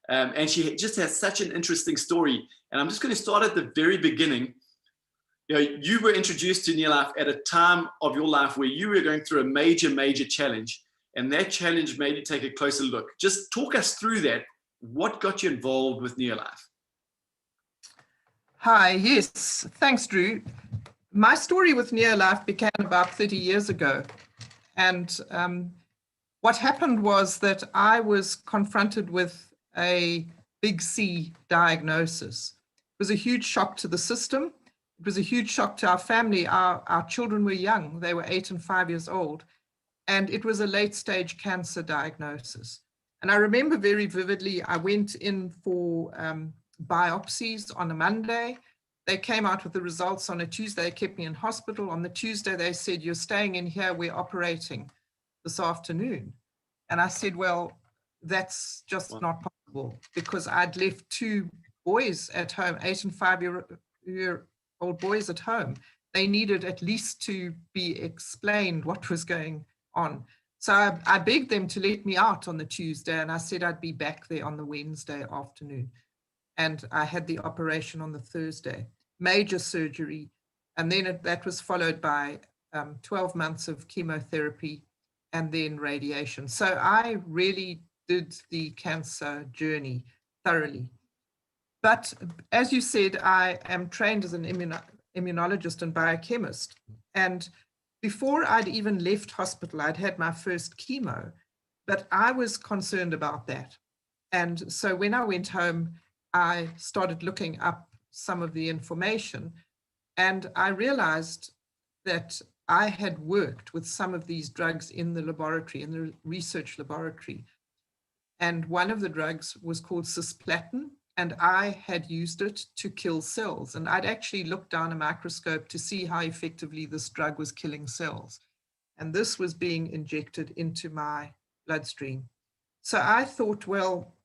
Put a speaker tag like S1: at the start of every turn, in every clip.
S1: and she just has such an interesting story. And I'm just going to start at the very beginning. You know, you were introduced to Neolife at a time of your life where you were going through a major challenge, and that challenge made you take a closer look. Just talk us through that. What got you involved with Neolife?
S2: Hi, yes, thanks, Drew. My story with Neolife began about 30 years ago. And what happened was that I was confronted with a big C diagnosis. It was a huge shock to the system. It was a huge shock to our family. Our children were young. They were 8 and 5 years old. And it was a late stage cancer diagnosis. And I remember very vividly, I went in for biopsies on a Monday. They came out with the results on a Tuesday. They kept me in hospital. On the Tuesday, they said, "You're staying in here. We're operating this afternoon." And I said, "Well, that's just not possible," because I'd left 2 boys at home, 8 and 5-year-old boys at home. They needed at least to be explained what was going on. So I begged them to let me out on the Tuesday, and I said I'd be back there on the Wednesday afternoon. And I had the operation on the Thursday, major surgery. And then that was followed by 12 months of chemotherapy and then radiation. So I really did the cancer journey thoroughly. But as you said, I am trained as an immunologist and biochemist. And before I'd even left hospital, I'd had my first chemo, but I was concerned about that. And so when I went home, I started looking up some of the information, and I realized that I had worked with some of these drugs in the laboratory, in the research laboratory. And one of the drugs was called cisplatin, and I had used it to kill cells. And I'd actually looked down a microscope to see how effectively this drug was killing cells. And this was being injected into my bloodstream. So I thought, well,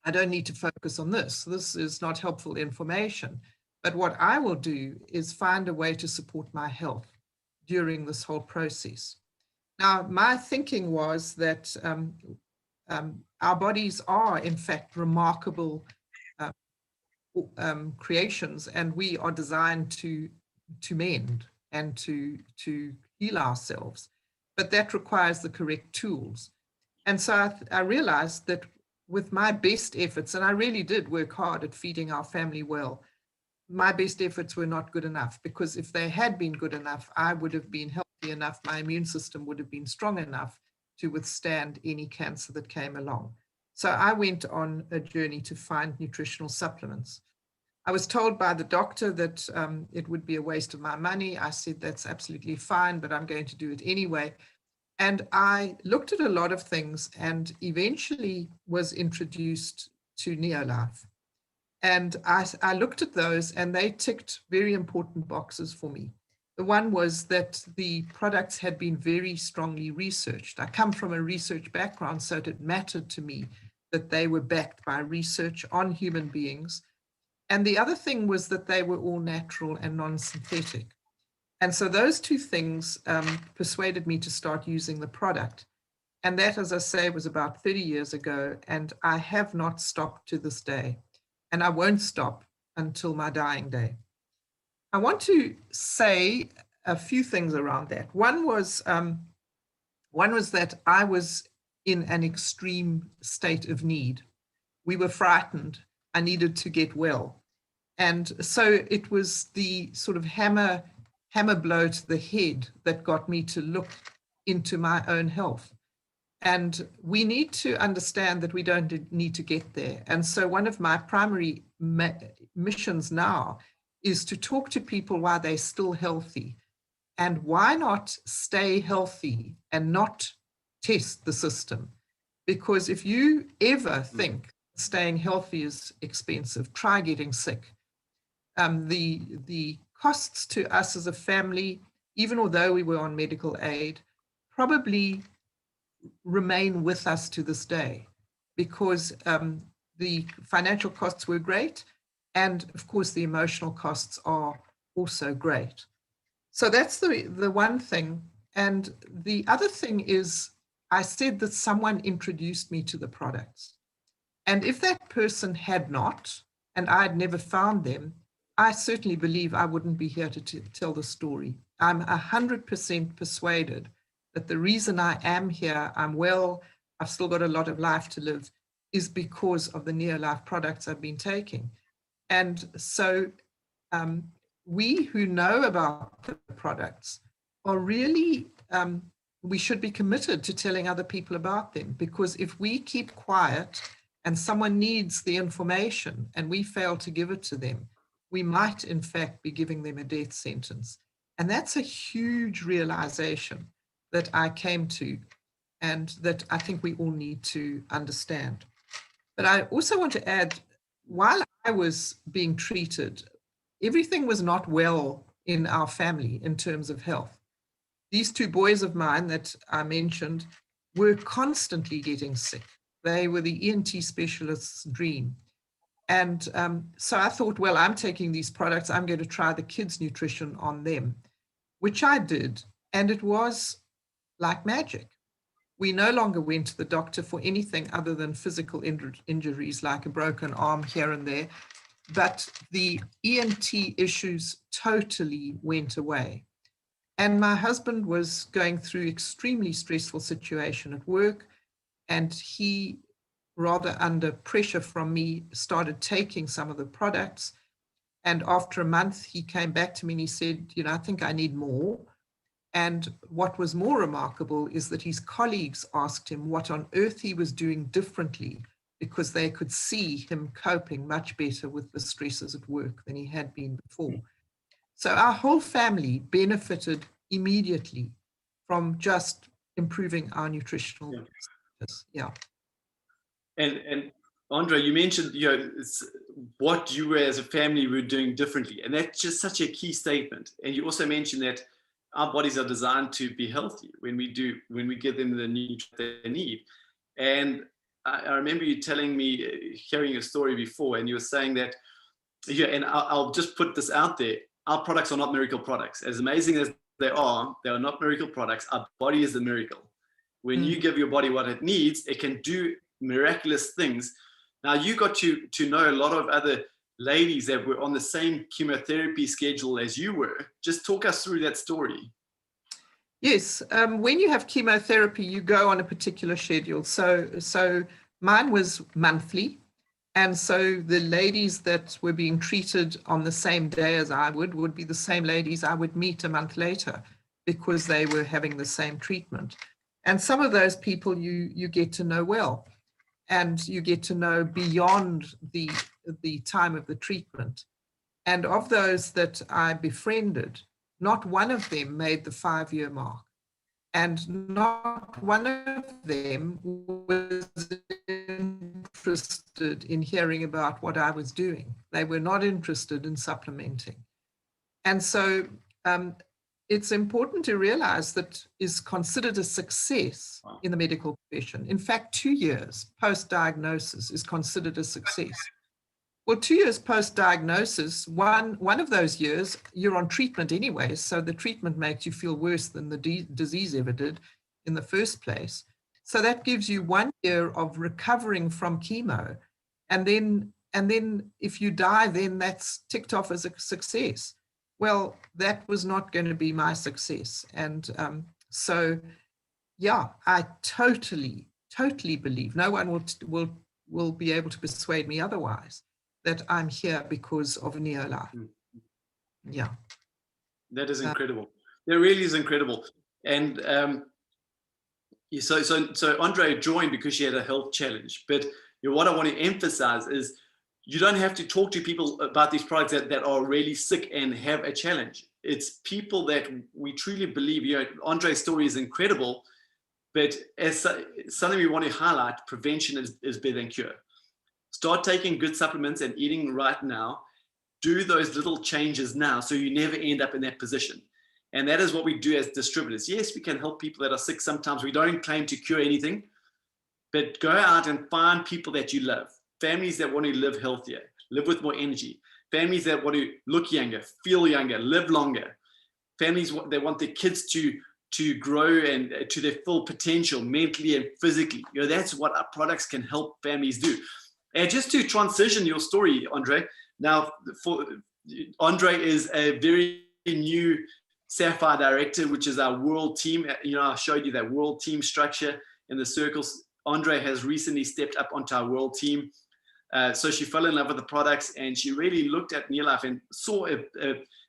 S2: I don't need to focus on this. This is not helpful information. But what I will do is find a way to support my health during this whole process. Now, my thinking was that our bodies are, in fact, remarkable creations, and we are designed to mend and to heal ourselves. But that requires the correct tools. And so I realized that with my best efforts, and I really did work hard at feeding our family well, my best efforts were not good enough, because if they had been good enough, I would have been healthy enough, my immune system would have been strong enough to withstand any cancer that came along. So I went on a journey to find nutritional supplements. I was told by the doctor that it would be a waste of my money. I said, that's absolutely fine, but I'm going to do it anyway. And I looked at a lot of things and eventually was introduced to Neolife. And I looked at those, and they ticked very important boxes for me. The one was that the products had been very strongly researched. I come from a research background, so it mattered to me that they were backed by research on human beings. And the other thing was that they were all natural and non-synthetic. And so those 2 things persuaded me to start using the product. And that, as I say, was about 30 years ago, and I have not stopped to this day. And I won't stop until my dying day. I want to say a few things around that. One was that I was in an extreme state of need. We were frightened. I needed to get well. And so it was the sort of hammer blow to the head that got me to look into my own health. And we need to understand that we don't need to get there. And so one of my primary missions now is to talk to people while they're still healthy. And why not stay healthy and not test the system? Because if you ever think staying healthy is expensive, try getting sick. The costs to us as a family, even although we were on medical aid, probably remain with us to this day, because the financial costs were great, and of course the emotional costs are also great. So that's the one thing. And the other thing is, I said that someone introduced me to the products. And if that person had not, and I'd never found them, I certainly believe I wouldn't be here to tell the story. I'm 100% persuaded that the reason I am here, I'm well, I've still got a lot of life to live, is because of the Neolife products I've been taking. And so we who know about the products are really, we should be committed to telling other people about them, because if we keep quiet and someone needs the information and we fail to give it to them, we might in fact be giving them a death sentence. And that's a huge realization that I came to, and that I think we all need to understand. But I also want to add, while I was being treated, everything was not well in our family in terms of health. These two boys of mine that I mentioned were constantly getting sick. They were the ENT specialist's dream. And so I thought, well, I'm taking these products, I'm going to try the kids' nutrition on them, which I did. And it was like magic. We no longer went to the doctor for anything other than physical injuries, like a broken arm here and there. But the ENT issues totally went away. And my husband was going through extremely stressful situation at work, and he, rather under pressure from me, started taking some of the products. And after a month, he came back to me and he said, you know, I think I need more. And what was more remarkable is that his colleagues asked him what on earth he was doing differently, because they could see him coping much better with the stresses at work than he had been before. So our whole family benefited immediately from just improving our nutritional status. Yeah.
S1: And Andre, you mentioned, you know, what you were as a family were doing differently, and that's just such a key statement. And you also mentioned that our bodies are designed to be healthy when we give them the nutrition they need. And I remember you telling me, hearing a story before, and you were saying that, yeah, and I'll just put this out there: our products are not miracle products. As amazing as they are not miracle products. Our body is the miracle. When you give your body what it needs, it can do miraculous things. Now, you got to know a lot of other ladies that were on the same chemotherapy schedule as you were. Just talk us through that story.
S2: Yes, when you have chemotherapy, you go on a particular schedule. So mine was monthly. And so the ladies that were being treated on the same day as I would be the same ladies I would meet a month later, because they were having the same treatment. And some of those people you get to know well, and you get to know beyond the time of the treatment. And of those that I befriended, not one of them made the 5-year mark. And not one of them was interested in hearing about what I was doing. They were not interested in supplementing. And so it's important to realize that is considered a success in the medical profession. In fact, 2 years post-diagnosis is considered a success. Well, 2 years post-diagnosis, one of those years, you're on treatment anyway, so the treatment makes you feel worse than the disease ever did in the first place. So that gives you 1 year of recovering from chemo. And then if you die, then that's ticked off as a success. Well, that was not going to be my success. And so, yeah, I totally believe, no one will be able to persuade me otherwise, that I'm here because of Neolife. Yeah.
S1: That is incredible. That really is incredible. And so Andre joined because she had a health challenge. But what I want to emphasize is you don't have to talk to people about these products that are really sick and have a challenge. It's people that we truly believe, Andre's story is incredible, but as something we want to highlight, prevention is better than cure. Start taking good supplements and eating right now. Do those little changes now so you never end up in that position. And that is what we do as distributors. Yes, we can help people that are sick sometimes. We don't claim to cure anything, but go out and find people that you love. Families that want to live healthier, live with more energy. Families that want to look younger, feel younger, live longer. Families that want their kids to grow and to their full potential mentally and physically. That's what our products can help families do. And just to transition your story, Andre, now Andre is a very new Sapphire director, which is our world team. I showed you that world team structure in the circles. Andre has recently stepped up onto our world team. So she fell in love with the products, and she really looked at Neolife and saw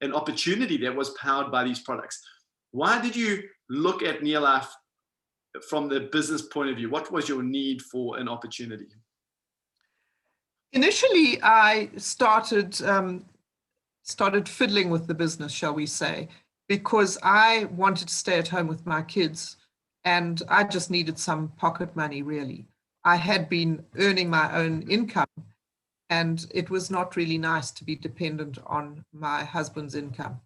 S1: an opportunity that was powered by these products. Why did you look at Neolife from the business point of view? What was your need for an opportunity?
S2: Initially, I started fiddling with the business, shall we say, because I wanted to stay at home with my kids, and I just needed some pocket money, really. I had been earning my own income, and it was not really nice to be dependent on my husband's income.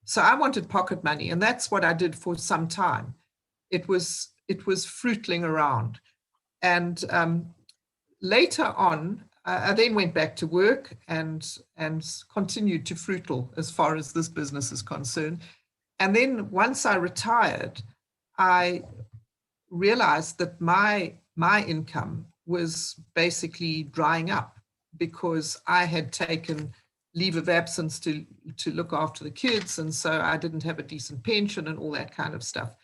S2: So I wanted pocket money, and that's what I did for some time. It was fruitling around. And later on, I then went back to work and continued to fruitle as far as this business is concerned. And then once I retired, I realized that my income was basically drying up because I had taken leave of absence to look after the kids, and so I didn't have a decent pension and all that kind of stuff.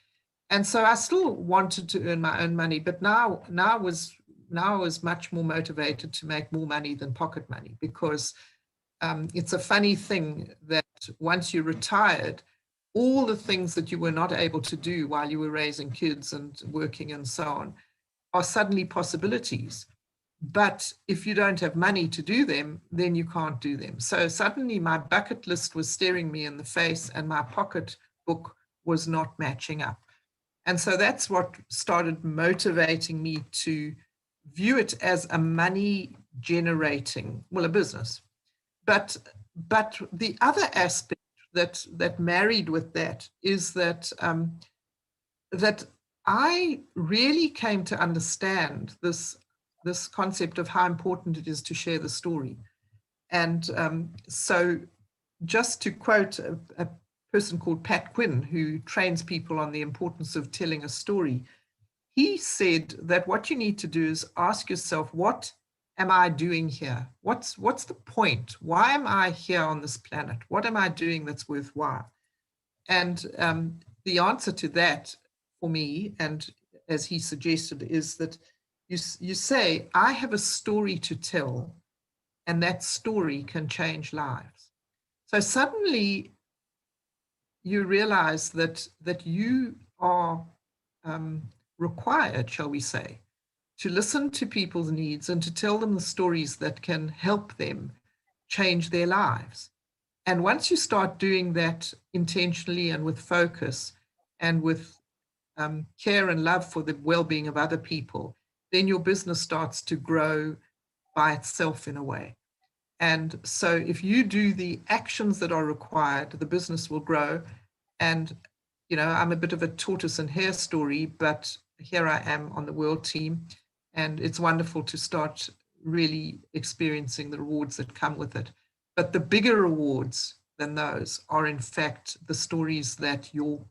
S2: And so I still wanted to earn my own money, but now I was much more motivated to make more money than pocket money, because it's a funny thing that once you're retired, all the things that you were not able to do while you were raising kids and working and so on are suddenly possibilities. But if you don't have money to do them, then you can't do them. So suddenly my bucket list was staring me in the face, and my pocketbook was not matching up. And so that's what started motivating me to view it as a money generating, well, a business. But the other aspect that married with that is that that I really came to understand this concept of how important it is to share the story. And so just to quote a person called Pat Quinn, who trains people on the importance of telling a story, he said that what you need to do is ask yourself, what am I doing here? What's the point? Why am I here on this planet? What am I doing that's worthwhile? And the answer to that for me, and as he suggested, is that you say, I have a story to tell, and that story can change lives. So suddenly you realize that you are required, shall we say, to listen to people's needs and to tell them the stories that can help them change their lives. And once you start doing that intentionally and with focus and with care and love for the well-being of other people, then your business starts to grow by itself in a way. And so if you do the actions that are required, the business will grow. And, I'm a bit of a tortoise and hare story, but here I am on the world team, and it's wonderful to start really experiencing the rewards that come with it. But the bigger rewards than those are, in fact, the stories that your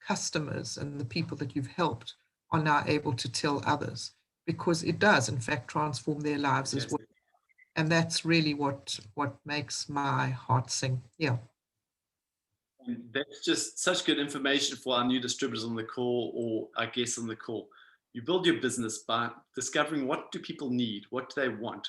S2: customers and the people that you've helped are now able to tell others, because it does, in fact, transform their lives as well. And that's really what makes my heart sing. Yeah.
S1: And that's just such good information for our new distributors on the call, or I guess on the call. You build your business by discovering what do people need, what do they want,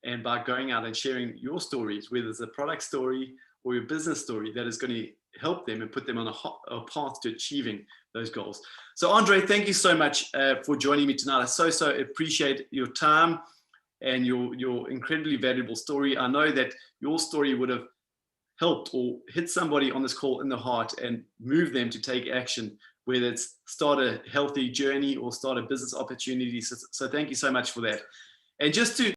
S1: and by going out and sharing your stories, whether it's a product story or your business story, that is going to help them and put them on a path to achieving those goals. So Andre, thank you so much for joining me tonight. I so appreciate your time and your incredibly valuable story. I know that your story would have helped or hit somebody on this call in the heart and move them to take action, whether it's start a healthy journey or start a business opportunity. So thank you so much for that. And just to